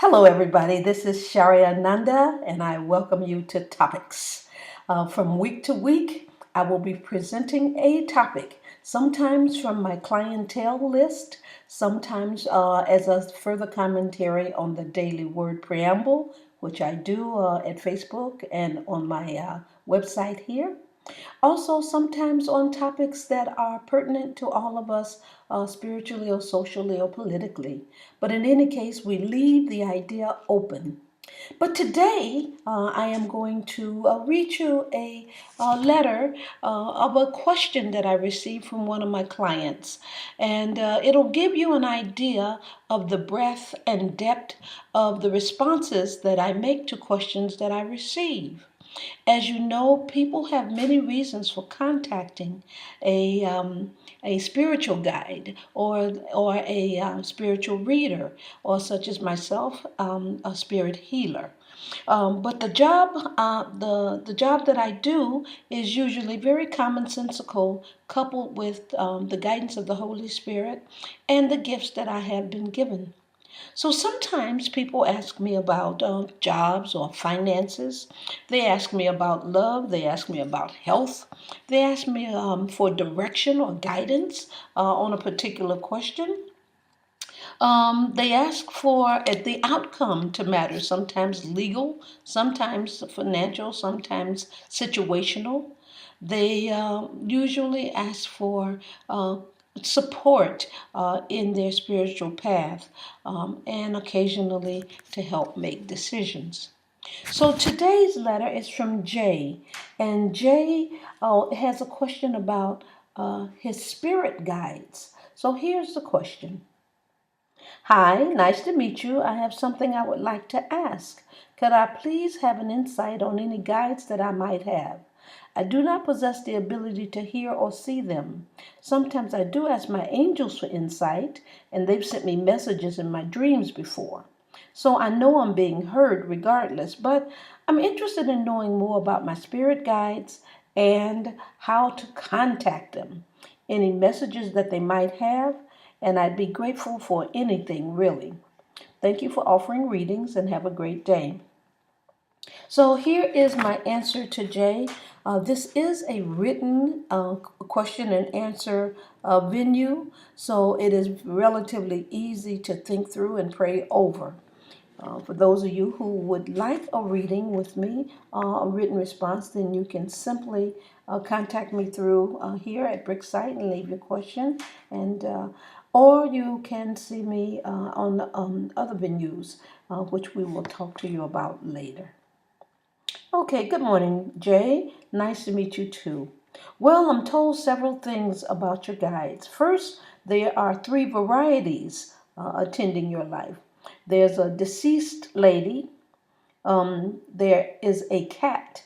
Hello, everybody. This is Shariananda, and I welcome you to Topics. From week to week, I will be presenting a topic, sometimes from my clientele list, sometimes as a further commentary on the daily word preamble, which I do at Facebook and on my website here. Also, sometimes on topics that are pertinent to all of us spiritually or socially or politically. But in any case, we leave the idea open. But today, I am going to read you a letter of a question that I received from one of my clients. And it'll give you an idea of the breadth and depth of the responses that I make to questions that I receive. As you know, people have many reasons for contacting a, um, a spiritual guide or a spiritual reader, or such as myself, a spirit healer. But the job that I do is usually very commonsensical, coupled with the guidance of the Holy Spirit and the gifts that I have been given. So sometimes people ask me about jobs or finances. They ask me about love. They ask me about health. They ask me for direction or guidance on a particular question. They ask for the outcome to matter, sometimes legal, sometimes financial, sometimes situational. They usually ask for support in their spiritual path and occasionally to help make decisions. So today's letter is from Jay, and Jay has a question about his spirit guides. So here's the question. Hi, nice to meet you. I have something I would like to ask. Could I please have an insight on any guides that I might have? I do not possess the ability to hear or see them. Sometimes I do ask my angels for insight, and they've sent me messages in my dreams before. So I know I'm being heard regardless, but I'm interested in knowing more about my spirit guides and how to contact them. Any messages that they might have, and I'd be grateful for anything really. Thank you for offering readings and have a great day. So here is my answer to Jay. This is a written question and answer venue, so it is relatively easy to think through and pray over. For those of you who would like a reading with me, a written response, then you can simply contact me through here at Bricksite and leave your question, and or you can see me on other venues, which we will talk to you about later. Okay, good morning, Jay. Nice to meet you too. Well, I'm told several things about your guides. First, there are three varieties attending your life. There's a deceased lady, there is a cat,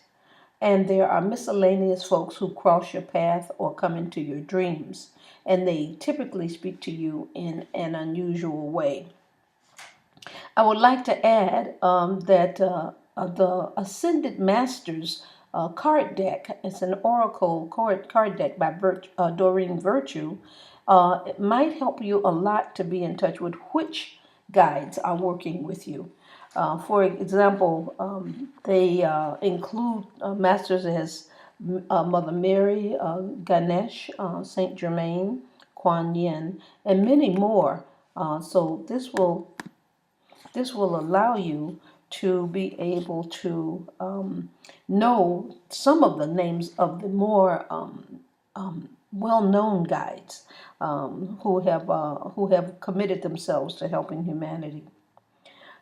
and there are miscellaneous folks who cross your path or come into your dreams, and they typically speak to you in an unusual way. I would like to add that the Ascended Masters card deck, it's an oracle card deck by Doreen Virtue. It might help you a lot to be in touch with which guides are working with you. For example, they include masters as Mother Mary, Ganesh, Saint Germain, Kuan Yin, and many more. So this will allow you to be able to know some of the names of the more well-known guides who have committed themselves to helping humanity.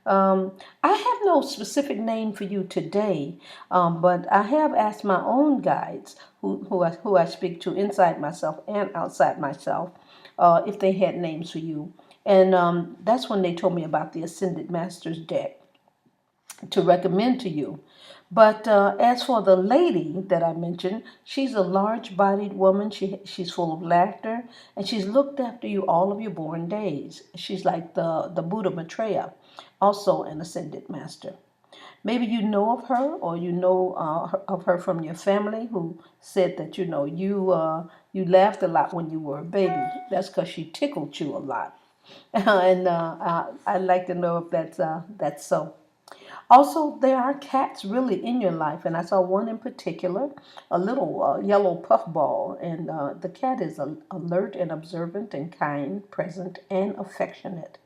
I have no specific name for you today, but I have asked my own guides, who I speak to inside myself and outside myself, if they had names for you. And that's when they told me about the Ascended Masters deck to recommend to you. But as for the lady that I mentioned, she's a large-bodied woman. She's full of laughter, and she's looked after you all of your born days. She's like the Buddha Maitreya, also an ascended master. Maybe you know of her, or you know of her from your family, who said that you laughed a lot when you were a baby. That's because she tickled you a lot. And I'd like to know if that's so. Also, there are cats really in your life, and I saw one in particular, a little yellow puffball, and the cat is alert and observant and kind, present and affectionate.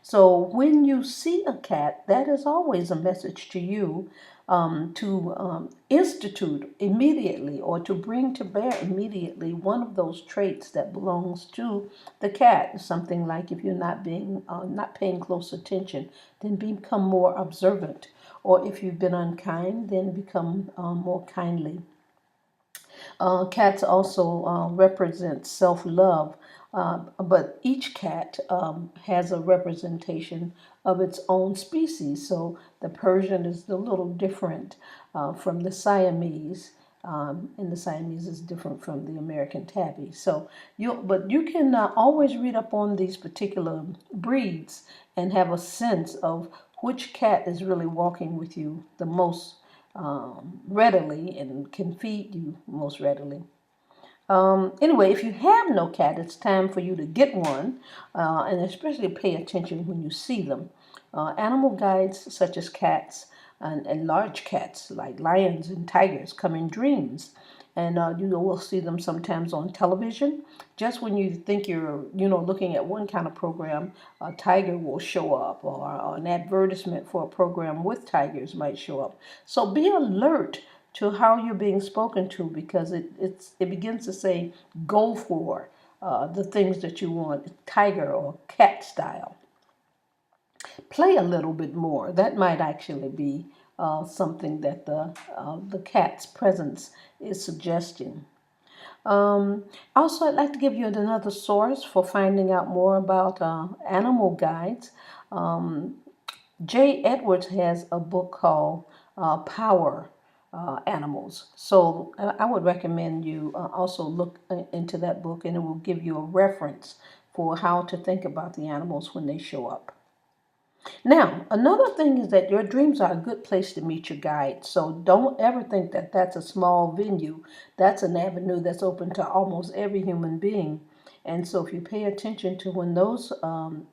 So when you see a cat, that is always a message to you to institute immediately or to bring to bear immediately one of those traits that belongs to the cat. Something like if you're not paying close attention, then become more observant, or if you've been unkind, then become more kindly. Cats also represent self-love, but each cat has a representation of its own species. So the Persian is a little different from the Siamese, and the Siamese is different from the American Tabby. But you can always read up on these particular breeds and have a sense of which cat is really walking with you the most readily and can feed you most readily. Anyway, if you have no cat, it's time for you to get one, and especially pay attention when you see them. Animal guides such as cats and large cats like lions and tigers come in dreams, and you will see them sometimes on television. Just when you think you're, looking at one kind of program, a tiger will show up, or an advertisement for a program with tigers might show up. So be alert to how you're being spoken to, because it begins to say go for the things that you want, tiger or cat style. Play a little bit more. That might actually be something that the cat's presence is suggesting. Also, I'd like to give you another source for finding out more about animal guides. Jay Edwards has a book called Power Animals. So I would recommend you also look into that book, and it will give you a reference for how to think about the animals when they show up. Now, another thing is that your dreams are a good place to meet your guide. So don't ever think that that's a small venue. That's an avenue that's open to almost every human being. And so if you pay attention to when those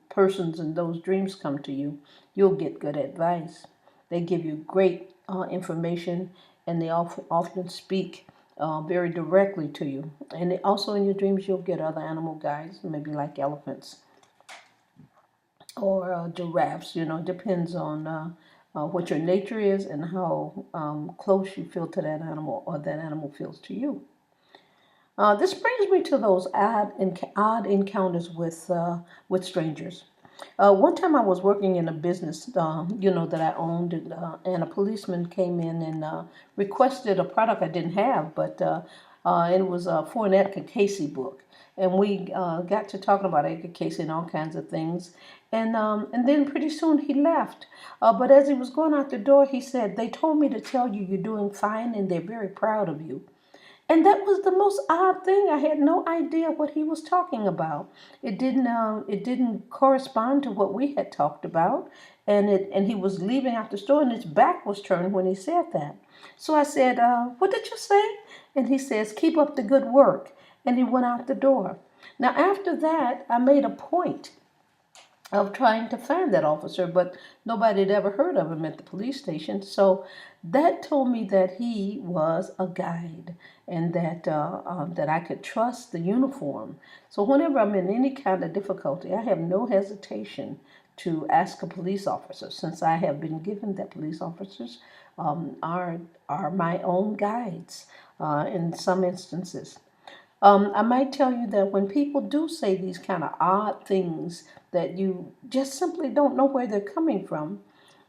persons and those dreams come to you, you'll get good advice. They give you great information, and they often speak very directly to you. And also in your dreams, you'll get other animal guides, maybe like elephants or giraffes. It depends on what your nature is and how close you feel to that animal or that animal feels to you. This brings me to those odd encounters with strangers. One time I was working in a business, that I owned, and a policeman came in and requested a product I didn't have, but it was for an Edgar Casey book. And we got to talking about Edgar Casey and all kinds of things. And then pretty soon he left. But as he was going out the door, he said, "They told me to tell you you're doing fine and they're very proud of you." And that was the most odd thing. I had no idea what he was talking about. It didn't correspond to what we had talked about. And he was leaving out the store, and his back was turned when he said that. So I said, "What did you say?" And he says, "Keep up the good work." And he went out the door. Now after that, I made a point of trying to find that officer, but nobody had ever heard of him at the police station. So that told me that he was a guide, and that I could trust the uniform. So whenever I'm in any kind of difficulty, I have no hesitation to ask a police officer, since I have been given that police officers are my own guides in some instances. I might tell you that when people do say these kind of odd things that you just simply don't know where they're coming from,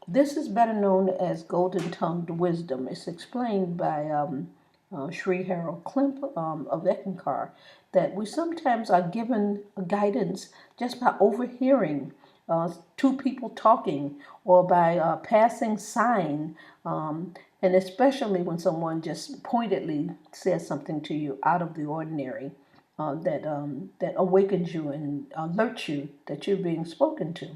this is better known as golden tongued wisdom. It's explained by Sri Harold Klimp of Eckankar, that we sometimes are given guidance just by overhearing two people talking, or by passing sign, and especially when someone just pointedly says something to you out of the ordinary, that awakens you and alerts you that you're being spoken to.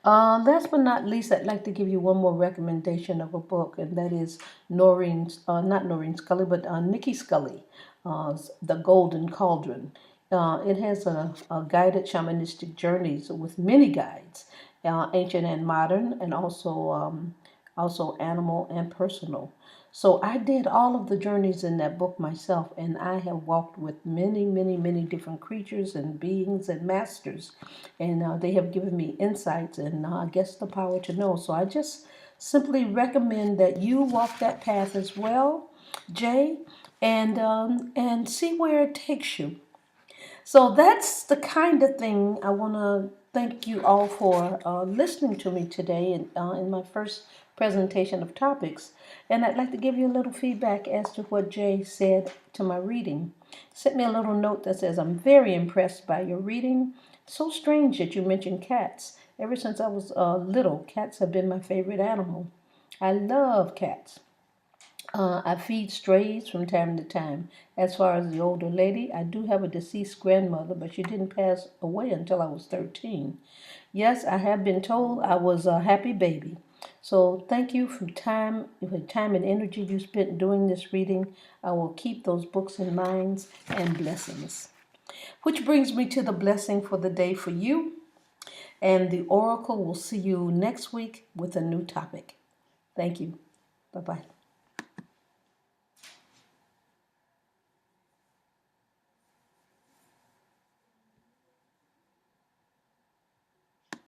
Last but not least, I'd like to give you one more recommendation of a book, and that is not Noreen Scully, but Nikki Scully, The Golden Cauldron. It has a guided shamanistic journeys with many guides, ancient and modern, and also animal and personal. So I did all of the journeys in that book myself, and I have walked with many, many, many different creatures and beings and masters, and they have given me insights and I guess the power to know. So I just simply recommend that you walk that path as well, Jay, and see where it takes you. So that's the kind of thing I want to thank you all for listening to me today in my first presentation of topics. And I'd like to give you a little feedback as to what Jay said to my reading. Sent me a little note that says, I'm very impressed by your reading. So strange that you mentioned cats. Ever since I was little, cats have been my favorite animal. I love cats. I feed strays from time to time. As far as the older lady, I do have a deceased grandmother, but she didn't pass away until I was 13. Yes, I have been told I was a happy baby. So thank you for the time and energy you spent doing this reading. I will keep those books in mind and blessings. Which brings me to the blessing for the day for you. And the Oracle will see you next week with a new topic. Thank you. Bye bye.